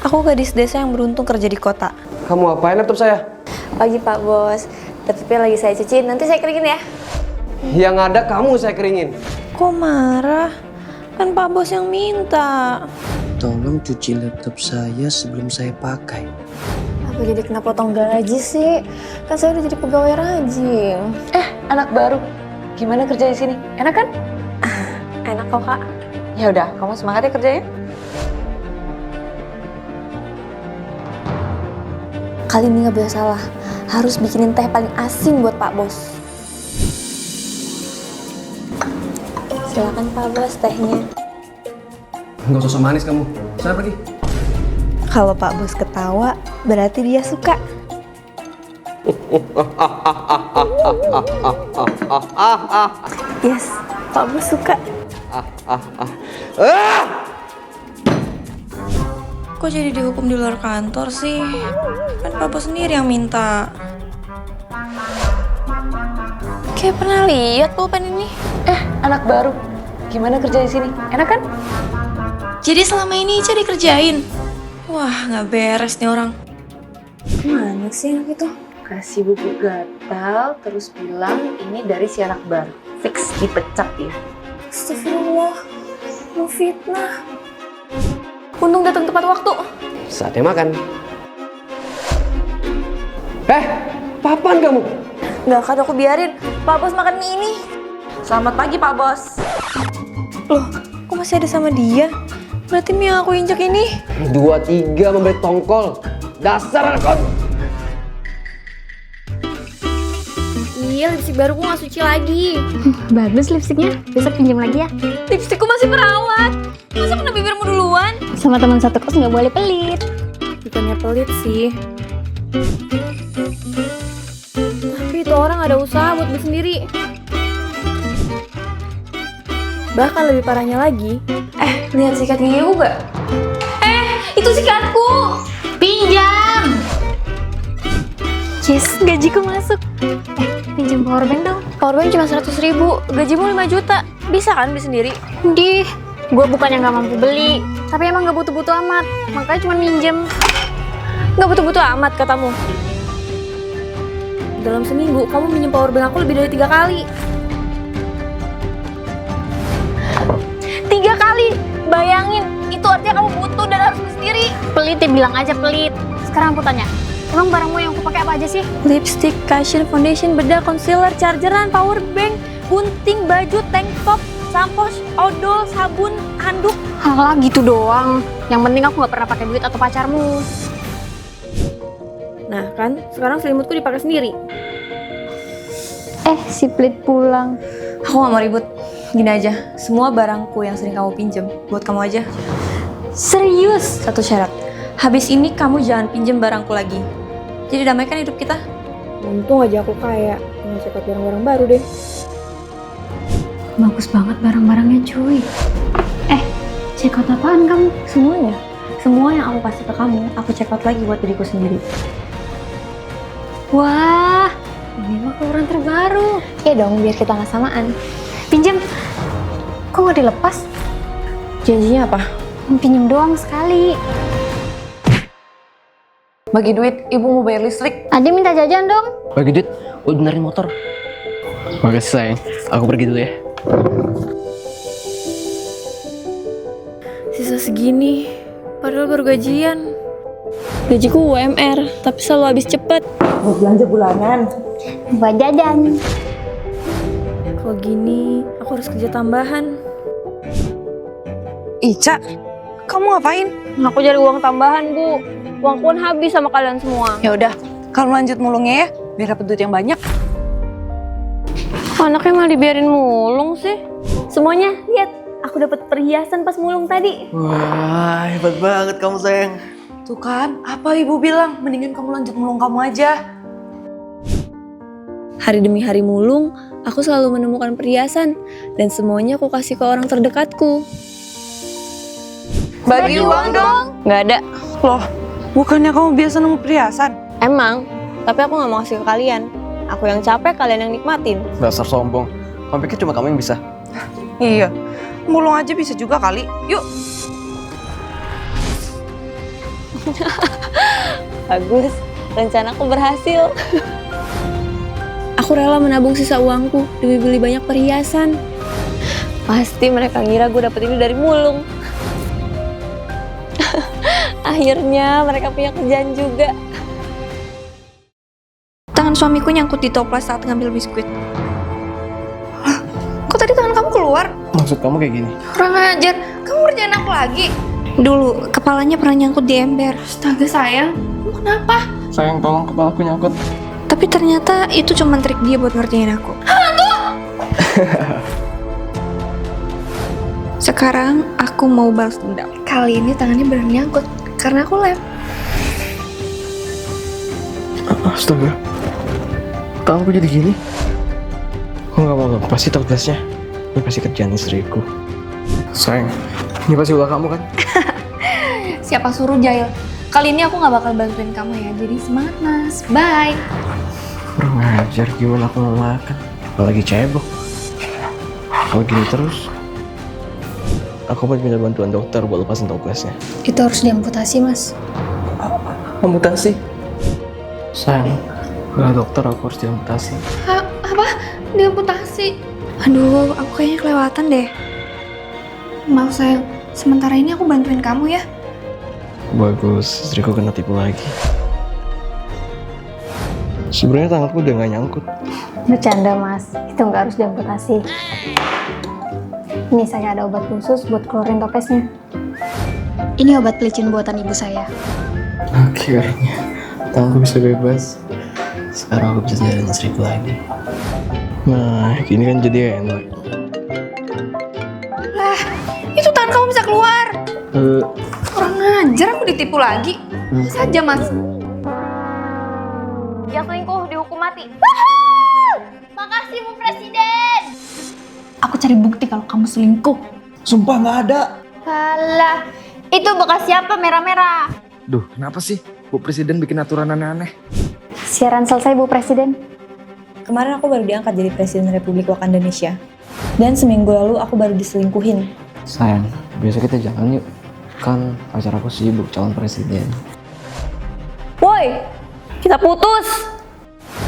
Aku gadis desa yang beruntung kerja di kota. Kamu apain laptop saya? Pagi Pak Bos, laptopnya lagi saya cuciin, nanti saya keringin ya. Yang ada kamu saya keringin. Kok marah? Kan Pak Bos yang minta. Tolong cuci laptop saya sebelum saya pakai. Apa jadi kena potong gaji sih? Kan saya udah jadi pegawai rajin. Anak baru, gimana kerja di sini? Enak kan? Enak kok Kak. Ya udah, kamu semangat ya kerjanya. Kali ini nggak boleh salah, harus bikinin teh paling asin buat Pak Bos. Silakan Pak Bos tehnya. Nggak usah manis kamu. Saya pergi. Kalau Pak Bos ketawa, berarti dia suka. Yes, Pak Bos suka. Kok jadi dihukum di luar kantor sih? Kan Pak Bos sendiri yang minta. Kayak pernah lihat pulpen ini. Anak baru, gimana kerja di sini? Enak kan? Jadi selama ini Ica dikerjain? Wah, nggak beres nih orang. Mana sih anak itu? Kasih bubuk gatal, terus bilang ini dari si anak baru. Fix dipecat ya. Astagfirullah, lu fitnah. Untung datang tepat waktu. Saatnya makan. Papan kamu? Nggak akan aku biarin Pak Bos makan mie ini. Selamat pagi Pak Bos. Loh, kok masih ada sama dia? Berarti mie yang aku injek ini. 2-3 memberi tongkol. Dasar anak kon. Iya, lipstik baruku gak suci lagi. Bagus lipstiknya, besok pinjam lagi ya. Lipstikku masih perawat. Masa kena bibirmu duluan? Sama teman satu kos nggak boleh pelit. Bukannya pelit sih. Tapi itu orang ada usaha buat beli sendiri. Bahkan lebih parahnya lagi. Lihat sikat gigiku gak? Itu sikatku. Pinjam. Yes, gajiku masuk. Pinjam powerbank dong. Powerbank cuma 100.000, gajimu 5 juta. Bisa kan beli sendiri? Dih, gue bukannya nggak mampu beli, tapi emang nggak butuh-butuh amat. Makanya cuma minjem. Gak butuh-butuh amat katamu. Dalam seminggu kamu minjem powerbank aku lebih dari 3 kali. 3 kali. Bayangin, itu artinya kamu butuh dan harus beli sendiri. Pelit ya bilang aja pelit. Sekarang aku tanya, emang barangmu yang aku pakai apa aja sih? Lipstick, cushion, foundation, bedak, concealer, chargeran, powerbank, gunting, baju, tank top, sampo, odol, sabun, handuk. Halah gitu doang. Yang penting aku nggak pernah pakai duit atau pacarmu. Nah kan, sekarang selimutku dipakai sendiri. Si pelit pulang. Aku gak mau ribut. Gini aja, semua barangku yang sering kamu pinjem, buat kamu aja. Serius? Satu syarat, habis ini kamu jangan pinjem barangku lagi. Jadi damaikan hidup kita. Untung aja aku kaya, nggak cepat barang-barang baru deh. Bagus banget barang-barangnya cuy. Check out apaan kamu? Semuanya, semua yang aku kasih ke kamu, aku check out lagi buat diriku sendiri. Wah, ini mah keluaran terbaru. Ya dong, biar kita nggak samaan. Pinjam. Kok nggak dilepas? Janjinya apa? Pinjam doang sekali. Bagi duit, ibu mau bayar listrik. Ade minta jajan dong. Bagi duit, udah benerin motor. Makasih sayang, aku pergi dulu ya. Sisa segini, padahal baru gajian. Gajiku UMR, tapi selalu habis cepet. Mau belanja bulanan. Buat jajan. Kalau gini, aku harus kerja tambahan. Ica, kamu ngapain? Aku cari uang tambahan, Bu. Uangku kan habis sama kalian semua. Ya udah, kamu lanjut mulungnya ya, biar dapet duit yang banyak. Anaknya malah dibiarin mulung sih. Semuanya, lihat. Aku dapat perhiasan pas mulung tadi. Wah, hebat banget kamu sayang. Tuh kan, apa ibu bilang? Mendingan kamu lanjut mulung kamu aja. Hari demi hari mulung, aku selalu menemukan perhiasan. Dan semuanya aku kasih ke orang terdekatku. Bagi uang dong. Nggak ada. Loh, bukannya kamu biasa nemu perhiasan? Emang, tapi aku nggak mau kasih ke kalian. Aku yang capek, kalian yang nikmatin. Dasar sombong. Kamu pikir cuma kamu yang bisa? Iya, mulung aja bisa juga kali. Yuk. Bagus, rencanaku berhasil. Aku rela menabung sisa uangku demi beli banyak perhiasan. Pasti mereka ngira gue dapet ini dari mulung. Akhirnya mereka punya kerjaan juga. Tangan suamiku nyangkut di toples saat ngambil biskuit. Kok tadi tangan kamu keluar? Maksud kamu kayak gini? Kurang ajar, kamu ngerjain aku lagi. Dulu, kepalanya pernah nyangkut di ember. Astaga sayang, kamu kenapa? Sayang, tolong kepalaku nyangkut. Tapi ternyata itu cuma trik dia buat ngerjain aku. Sekarang aku mau balas dendam. Kali ini tangannya beneran nyangkut, karena aku lem. Astaga, tanganku jadi gini. Aku gak mau lepasin toplesnya. Ini pasti kerjaan istriku. Sayang, ini pasti ulah kamu kan? Siapa suruh Jail? Kali ini aku gak bakal bantuin kamu ya, jadi semangat mas, bye. Kurang ajar, gimana aku mau makan? Apalagi cebok. Kalau gini terus, aku mau minta bantuan dokter buat lepasin toplesnya. Itu harus diamputasi mas. Amputasi? Sayang, gak dokter, aku harus diamputasi. Apa? Diamputasi? Aduh, aku kayaknya kelewatan deh. Maaf sayang, sementara ini aku bantuin kamu ya. Bagus, istriku kena tipu lagi. Sebenarnya tanganku udah gak nyangkut. Bercanda mas, itu nggak harus diamputasi. Ini saya ada obat khusus buat keluarin toplesnya. Ini obat pelicin buatan ibu saya. Akhirnya, tanganku bisa bebas. Sekarang aku bisa jalan istriku lagi. Nah, gini kan jadi enak. Itu tangan kamu bisa keluar. Kurang ajar, aku ditipu lagi. Saja mas. Yang selingkuh dihukum mati. Makasih Bu Presiden. Aku cari bukti kalau kamu selingkuh. Sumpah nggak ada. Alah, itu bekas siapa merah-merah? Duh, kenapa sih Bu Presiden bikin aturan aneh-aneh? Siaran selesai Bu Presiden. Kemarin aku baru diangkat jadi Presiden Republik Wakandanesia. Dan seminggu lalu aku baru diselingkuhin. Sayang, besok kita jalan yuk. Kan pacar aku sibuk calon presiden. Woi, kita putus.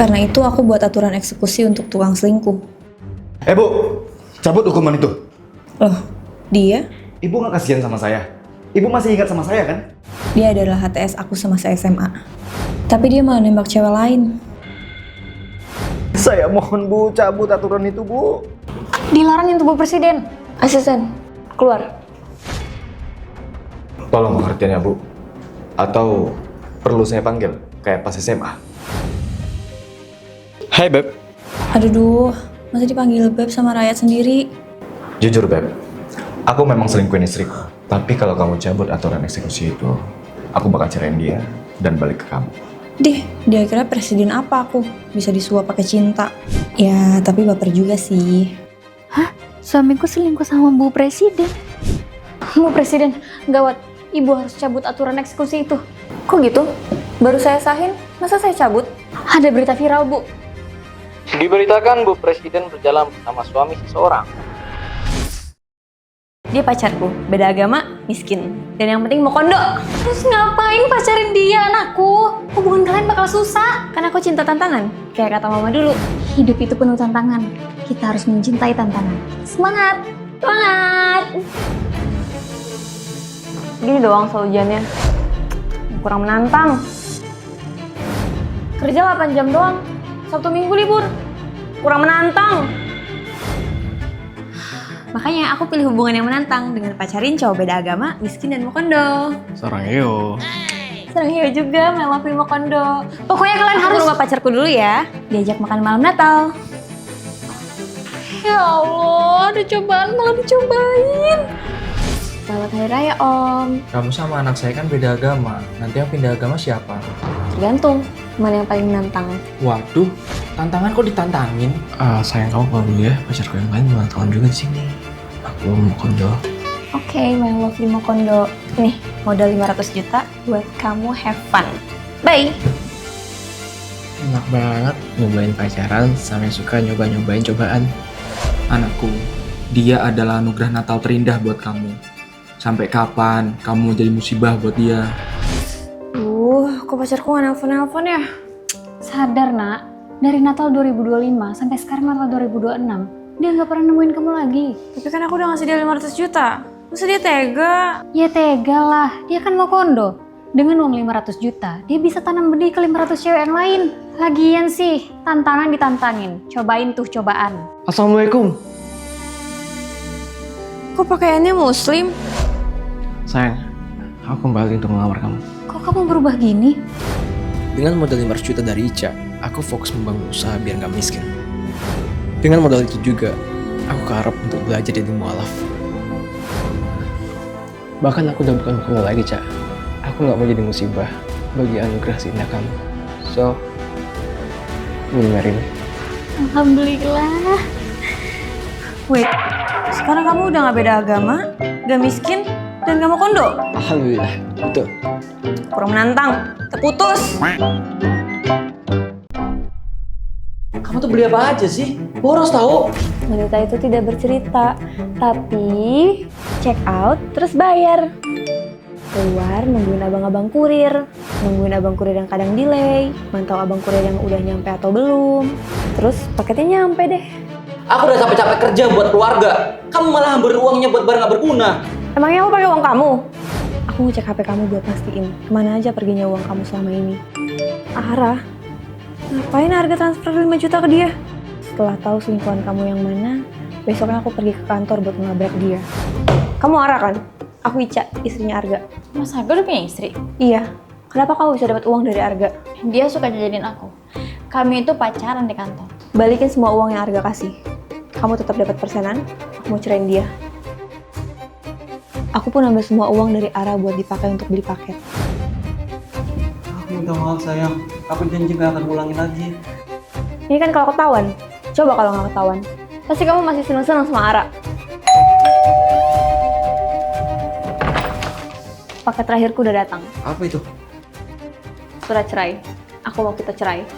Karena itu aku buat aturan eksekusi untuk tukang selingkuh. Bu, cabut hukuman itu. Loh, dia? Ibu nggak kasihan sama saya? Ibu masih ingat sama saya kan? Dia adalah HTS aku semasa SMA. Tapi dia malah nembak cewek lain. Saya mohon Bu, cabut aturan itu Bu. Dilarang itu Bu Presiden. Asisten, keluar. Tolong pengertiannya Bu. Atau perlu saya panggil kayak pas SMA? Hai Beb. Aduh, masa dipanggil Beb sama rakyat sendiri? Jujur Beb, aku memang selingkuhin istriku. Tapi kalau kamu cabut aturan eksekusi itu, aku bakal cerain dia dan balik ke kamu. Deh, dia kira presiden apa aku? Bisa disuap pakai cinta. Ya, tapi baper juga sih. Suamiku selingkuh sama Bu Presiden. Bu Presiden, gawat. Ibu harus cabut aturan eksekusi itu. Kok gitu? Baru saya sahin, masa saya cabut? Ada berita viral Bu. Diberitakan Bu Presiden berjalan bersama suami seseorang. Dia pacarku, beda agama, miskin. Dan yang penting mau kondo. Terus ngapain pacarin dia anakku? Hubungan kalian bakal susah. Kan aku cinta tantangan, kayak kata mama dulu. Hidup itu penuh tantangan. Kita harus mencintai tantangan. Semangat! Semangat! Gini doang solusinya. Kurang menantang. Kerja 8 jam doang. Sabtu Minggu libur. Kurang menantang. Makanya aku pilih hubungan yang menantang dengan pacarin cowok beda agama, miskin dan mau kondo. Sarang yo. Serang hiu juga, melapi mau kondo. Pokoknya kalian harus rumah pacarku dulu ya. Diajak makan malam Natal. Ya Allah, ada cobaan malah dicobain. Selamat Hari Raya Om. Kamu sama anak saya kan beda agama. Nanti yang pindah agama siapa? Tergantung, mana yang paling menantang. Waduh, tantangan kok ditantangin? Sayang, kamu kalau dulu ya, pacarku yang lain ulang tahun juga di sini. Aku mau kondo. Oke, my lovely mau kondo. Nih, modal 500 juta buat kamu have fun. Bye! Enak banget nyobain pacaran sama yang suka nyoba-nyobain cobaan. Anakku, dia adalah anugerah Natal terindah buat kamu. Sampai kapan kamu mau jadi musibah buat dia? Kok pacarku gak nelfon-nelfon ya? Sadar nak, dari Natal 2025 sampai sekarang Natal 2026, dia nggak pernah nemuin kamu lagi. Tapi kan aku udah ngasih dia 500 juta. Masa dia tega? Ya tega lah, dia kan mau kondo. Dengan uang 500 juta, dia bisa tanam benih ke 500 cewek yang lain. Lagian sih, tantangan ditantangin. Cobain tuh cobaan. Assalamualaikum. Kok pakaiannya muslim? Sayang, aku kembali untuk melamar kamu. Kok kamu berubah gini? Dengan modal 500 juta dari Ica, aku fokus membangun usaha biar gak miskin. Dengan modal itu juga, aku keharap untuk belajar jadi mualaf. Bahkan aku udah bukan kamu lagi, Ca. Aku gak mau jadi musibah bagi anugerah seindah kamu. So, will you marry me? Alhamdulillah. Wait, sekarang kamu udah gak beda agama, gak miskin, dan gak mau kondo? Alhamdulillah, betul. Kurang menantang, terputus. Kamu tuh beli apa aja sih? Boros tahu. Wanita itu tidak bercerita, tapi check out terus bayar. Keluar nungguin abang-abang kurir, nungguin abang kurir yang kadang delay, mantau abang kurir yang udah nyampe atau belum. Terus paketnya nyampe deh. Aku udah capek-capek kerja buat keluarga. Kamu malah hamburin uangnya buat barang gak berguna. Emangnya aku pakai uang kamu? Aku ngecek HP kamu buat pastiin kemana aja perginya uang kamu selama ini. Ara, ngapain harga transfer 5 juta ke dia? Setelah tahu selingkuhan kamu yang mana, besoknya aku pergi ke kantor buat ngelabrak dia. Kamu Ara kan? Aku Ica, istrinya Arga. Mas Arga udah punya istri? Iya. Kenapa kamu bisa dapat uang dari Arga? Dia suka jajanin aku. Kami itu pacaran di kantor. Balikin semua uang yang Arga kasih. Kamu tetap dapat persenan, aku mau cerain dia. Aku pun ambil semua uang dari Ara buat dipakai untuk beli paket. Aku minta maaf sayang. Aku janji gak akan ulangin lagi. Ini kan kalau ketahuan. Coba kalau nggak ketahuan. Pasti kamu masih seneng-seneng sama Ara. Paket terakhirku udah datang. Apa itu? Surat cerai. Aku mau kita cerai.